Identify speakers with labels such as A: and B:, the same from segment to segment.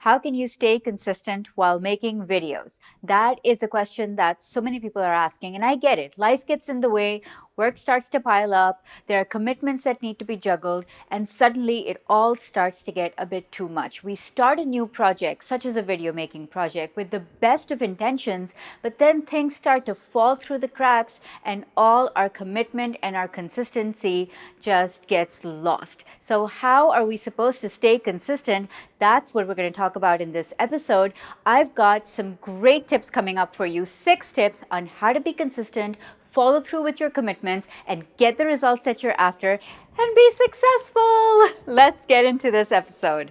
A: How can you stay consistent while making videos? That is a question that so many people are asking, and I get it. Life gets in the way, work starts to pile up, there are commitments that need to be juggled, and suddenly it all starts to get a bit too much. We start a new project, such as a video making project, with the best of intentions, but then things start to fall through the cracks, and all our commitment and our consistency just gets lost. So, how are we supposed to stay consistent? That's what we're going to talk about in this episode. I've got some great tips coming up for you, 6 tips on how to be consistent, follow through with your commitments, and get the results that you're after and be successful. Let's get into this episode.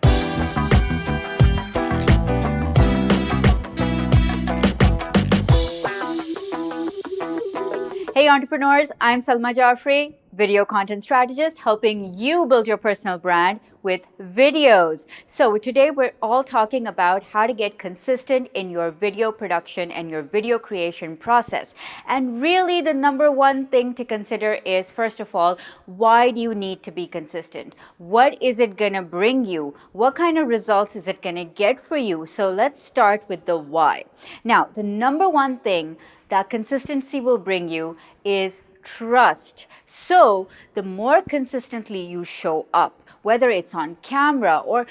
A: Hey entrepreneurs, I'm Salma Jafri, video content strategist, helping you build your personal brand with videos. So today we're all talking about how to get consistent in your video production and your video creation process. And really the number one thing to consider is, first of all, why do you need to be consistent? What is it gonna bring you? What kind of results is it gonna get for you? So let's start with the why. Now, the number one thing that consistency will bring you is trust. So the more consistently you show up, whether it's on camera or,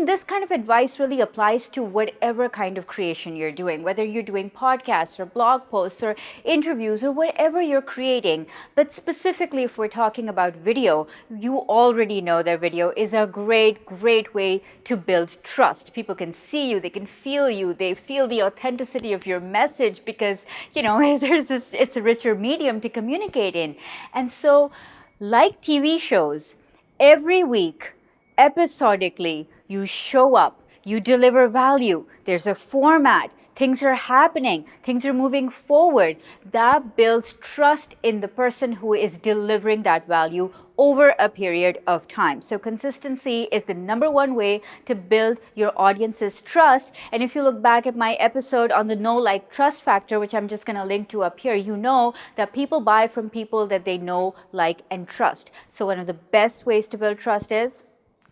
A: this kind of advice really applies to whatever kind of creation you're doing, whether you're doing podcasts or blog posts or interviews or whatever you're creating. But specifically, if we're talking about video, you already know that video is a great way to build trust. People can see you, they can feel you, they feel the authenticity of your message because, it's a richer medium to communicate in. And so, like TV shows, every week, episodically, you show up, you deliver value, there's a format, things are happening, things are moving forward. That builds trust in the person who is delivering that value over a period of time. So consistency is the number one way to build your audience's trust. And if you look back at my episode on the know, like, trust factor, which I'm just going to link to up here, you know that people buy from people that they know, like, and trust. So one of the best ways to build trust is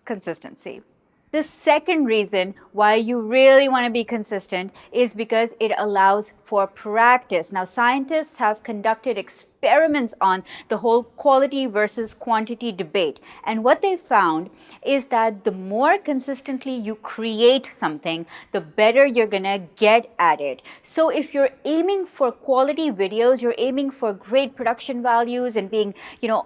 A: consistency. The second reason why you really want to be consistent is because it allows for practice. Now, scientists have conducted experiments on the whole quality versus quantity debate. And what they found is that the more consistently you create something, the better you're going to get at it. So if you're aiming for quality videos, you're aiming for great production values and being,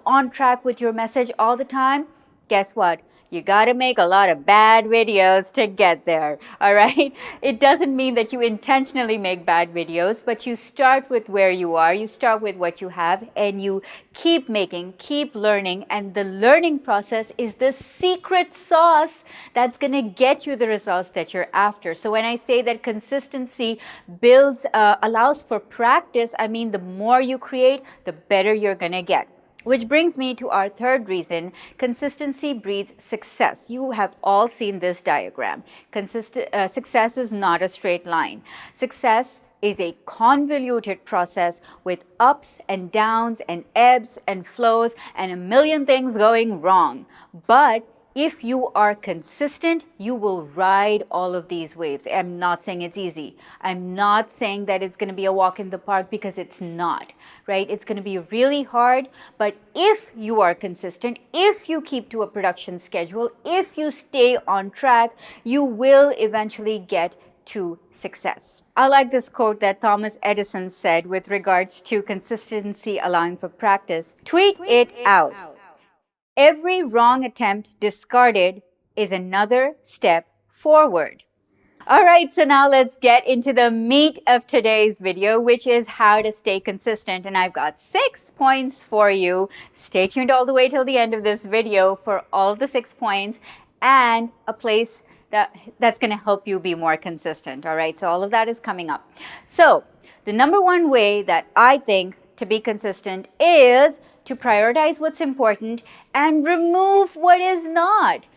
A: on track with your message all the time, guess what? You gotta make a lot of bad videos to get there, all right? It doesn't mean that you intentionally make bad videos, but you start with where you are, you start with what you have, and you keep making, keep learning, and the learning process is the secret sauce that's gonna get you the results that you're after. So when I say that consistency allows for practice, I mean the more you create, the better you're gonna get. Which brings me to our third reason: consistency breeds success. You have all seen this diagram. Success is not a straight line. Success is a convoluted process with ups and downs and ebbs and flows and a million things going wrong. But if you are consistent, you will ride all of these waves. I'm not saying it's easy. I'm not saying that it's going to be a walk in the park, because it's not, right? It's going to be really hard. But if you are consistent, if you keep to a production schedule, if you stay on track, you will eventually get to success. I like this quote that Thomas Edison said with regards to consistency allowing for practice. Tweet it out. Every wrong attempt discarded is another step forward. All right, so now let's get into the meat of today's video, which is how to stay consistent. And I've got 6 points for you. Stay tuned all the way till the end of this video for all of the 6 points and a place that's going to help you be more consistent. All right, so all of that is coming up. So the number one way that I think to be consistent is to prioritize what's important and remove what is not.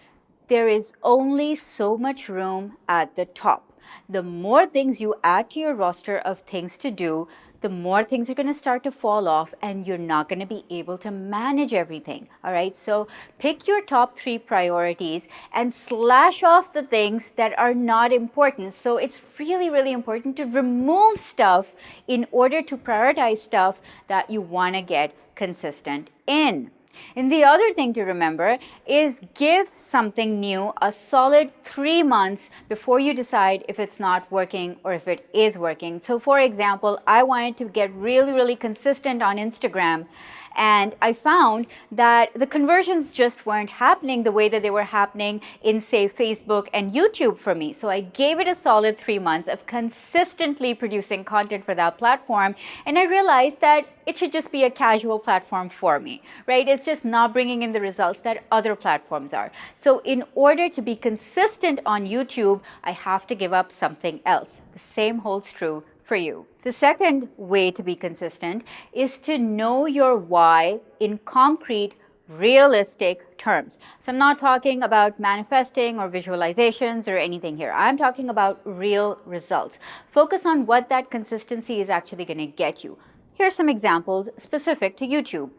A: there is only so much room at the top. The more things you add to your roster of things to do, the more things are going to start to fall off and you're not going to be able to manage everything. All right, so pick your top 3 priorities and slash off the things that are not important. So it's really, really important to remove stuff in order to prioritize stuff that you want to get consistent in. And the other thing to remember is give something new a solid 3 months before you decide if it's not working or if it is working. So for example, I wanted to get really, really consistent on Instagram, and I found that the conversions just weren't happening the way that they were happening in, say, Facebook and YouTube for me. So I gave it a solid 3 months of consistently producing content for that platform, and I realized that it should just be a casual platform for me, right? It's just not bringing in the results that other platforms are. So in order to be consistent on YouTube, I have to give up something else. The same holds true for you. The second way to be consistent is to know your why in concrete, realistic terms. So I'm not talking about manifesting or visualizations or anything here. I'm talking about real results. Focus on what that consistency is actually going to get you. Here's some examples specific to YouTube.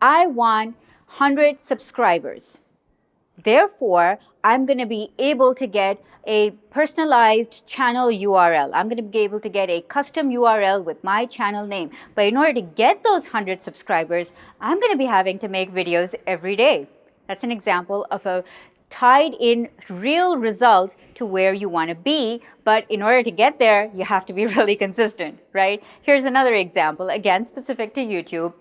A: I want 100 subscribers. Therefore, I'm going to be able to get a personalized channel URL. I'm going to be able to get a custom URL with my channel name. But in order to get those 100 subscribers, I'm going to be having to make videos every day. That's an example of a tied in real result to where you want to be. But in order to get there, you have to be really consistent, right? Here's another example, again, specific to YouTube.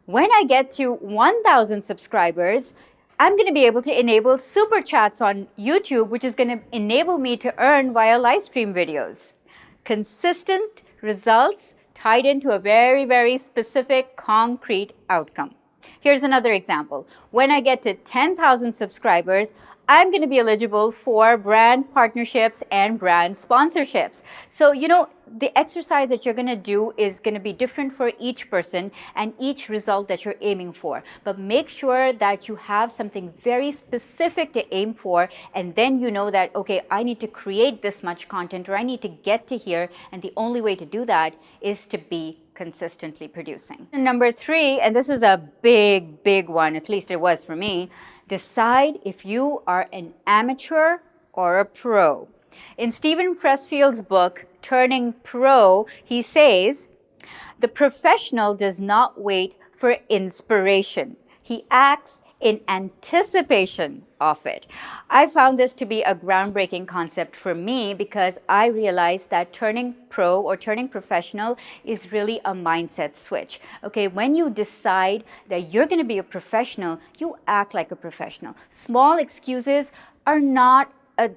A: When I get to 1,000 subscribers, I'm going to be able to enable super chats on YouTube, which is going to enable me to earn via live stream videos. Consistent results tied into a very, very specific, concrete outcome. Here's another example. When I get to 10,000 subscribers, I'm going to be eligible for brand partnerships and brand sponsorships. So, the exercise that you're going to do is going to be different for each person and each result that you're aiming for. But make sure that you have something very specific to aim for, and then you know that, okay, I need to create this much content or I need to get to here, and the only way to do that is to be consistently producing. And number 3, and this is a big, big one, at least it was for me, decide if you are an amateur or a pro. In Steven Pressfield's book, Turning Pro, he says, the professional does not wait for inspiration. He acts in anticipation of it. I found this to be a groundbreaking concept for me because I realized that turning pro or turning professional is really a mindset switch. Okay, when you decide that you're going to be a professional, you act like a professional. Small excuses are not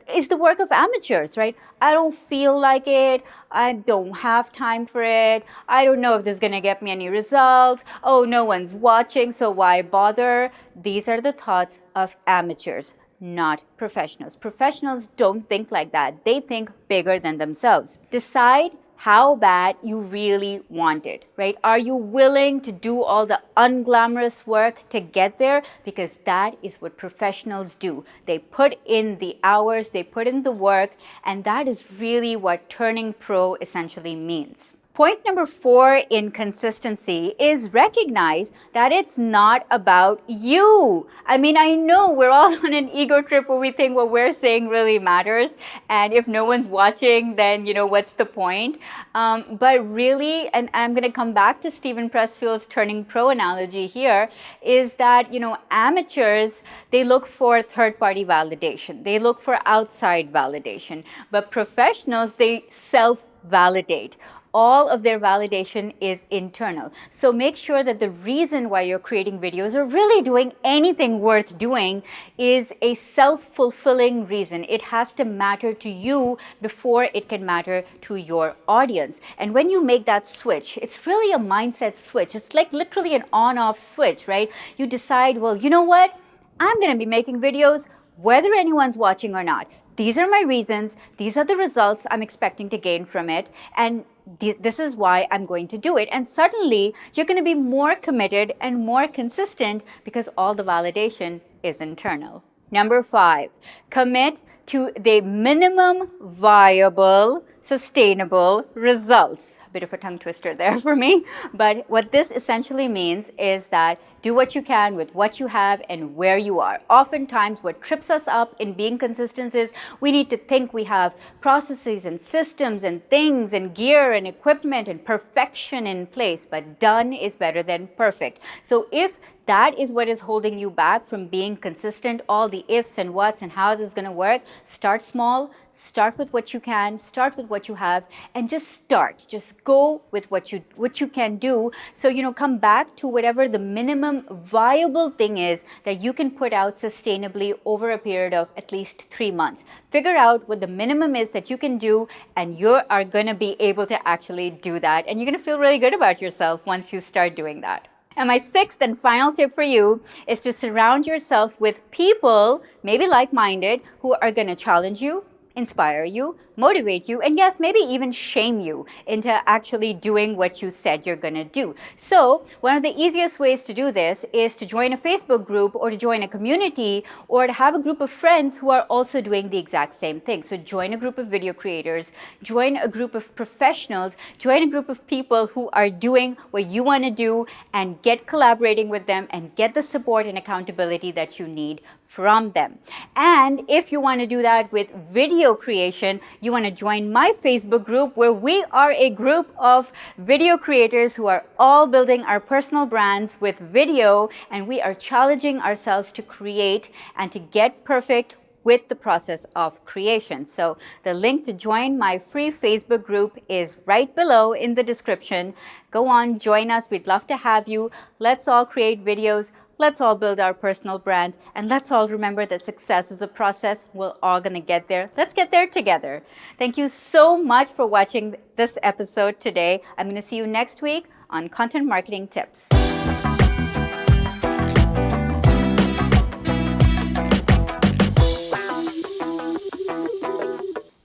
A: is the work of amateurs, right? I don't feel like it. I don't have time for it. I don't know if this is going to get me any results. Oh, no one's watching, so why bother? These are the thoughts of amateurs, not professionals. Professionals don't think like that. They think bigger than themselves. Decide how bad you really want it, right? Are you willing to do all the unglamorous work to get there? Because that is what professionals do. They put in the hours, they put in the work, and that is really what turning pro essentially means. Point number 4 in consistency is recognize that it's not about you. I mean, I know we're all on an ego trip where we think what we're saying really matters. And if no one's watching, then, what's the point? But really, and I'm going to come back to Steven Pressfield's Turning Pro analogy here, is that, amateurs, they look for third-party validation. They look for outside validation. But professionals, they self-validate. All of their validation is internal. So make sure that the reason why you're creating videos or really doing anything worth doing is a self-fulfilling reason. It has to matter to you before it can matter to your audience. And when you make that switch, it's really a mindset switch. It's like literally an on-off switch, right? You decide, well, you know what? I'm going to be making videos whether anyone's watching or not. These are my reasons. These are the results I'm expecting to gain from it. And this is why I'm going to do it. And suddenly, you're going to be more committed and more consistent because all the validation is internal. Number 5, commit to the minimum viable, sustainable results. A bit of a tongue twister there for me. But what this essentially means is that do what you can with what you have and where you are. Oftentimes, what trips us up in being consistent is we need to think we have processes and systems and things and gear and equipment and perfection in place. But done is better than perfect. So if that is what is holding you back from being consistent, all the ifs and whats and how this is going to work, start small, start with what you can, start with what you have, and just start. Just go with what you can do. So, come back to whatever the minimum viable thing is that you can put out sustainably over a period of at least 3 months. Figure out what the minimum is that you can do, and you are going to be able to actually do that. And you're going to feel really good about yourself once you start doing that. And my 6th and final tip for you is to surround yourself with people, maybe like-minded, who are going to challenge you, inspire you, motivate you, and yes, maybe even shame you into actually doing what you said you're going to do. So one of the easiest ways to do this is to join a Facebook group or to join a community or to have a group of friends who are also doing the exact same thing. So join a group of video creators, join a group of professionals, join a group of people who are doing what you want to do, and get collaborating with them and get the support and accountability that you need from them. And if you want to do that with video creation, you want to join my Facebook group, where we are a group of video creators who are all building our personal brands with video, and we are challenging ourselves to create and to get perfect with the process of creation. So the link to join my free Facebook group is right below in the description. Go on, join us. We'd love to have you. Let's all create videos. Let's all build our personal brands, and let's all remember that success is a process. We're all going to get there. Let's get there together. Thank you so much for watching this episode today. I'm going to see you next week on Content Marketing Tips.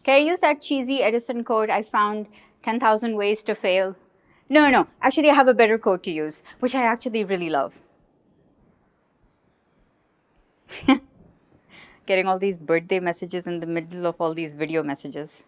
A: Can I use that cheesy Edison quote, I found 10,000 ways to fail? No. Actually, I have a better quote to use, which I actually really love. Getting all these birthday messages in the middle of all these video messages.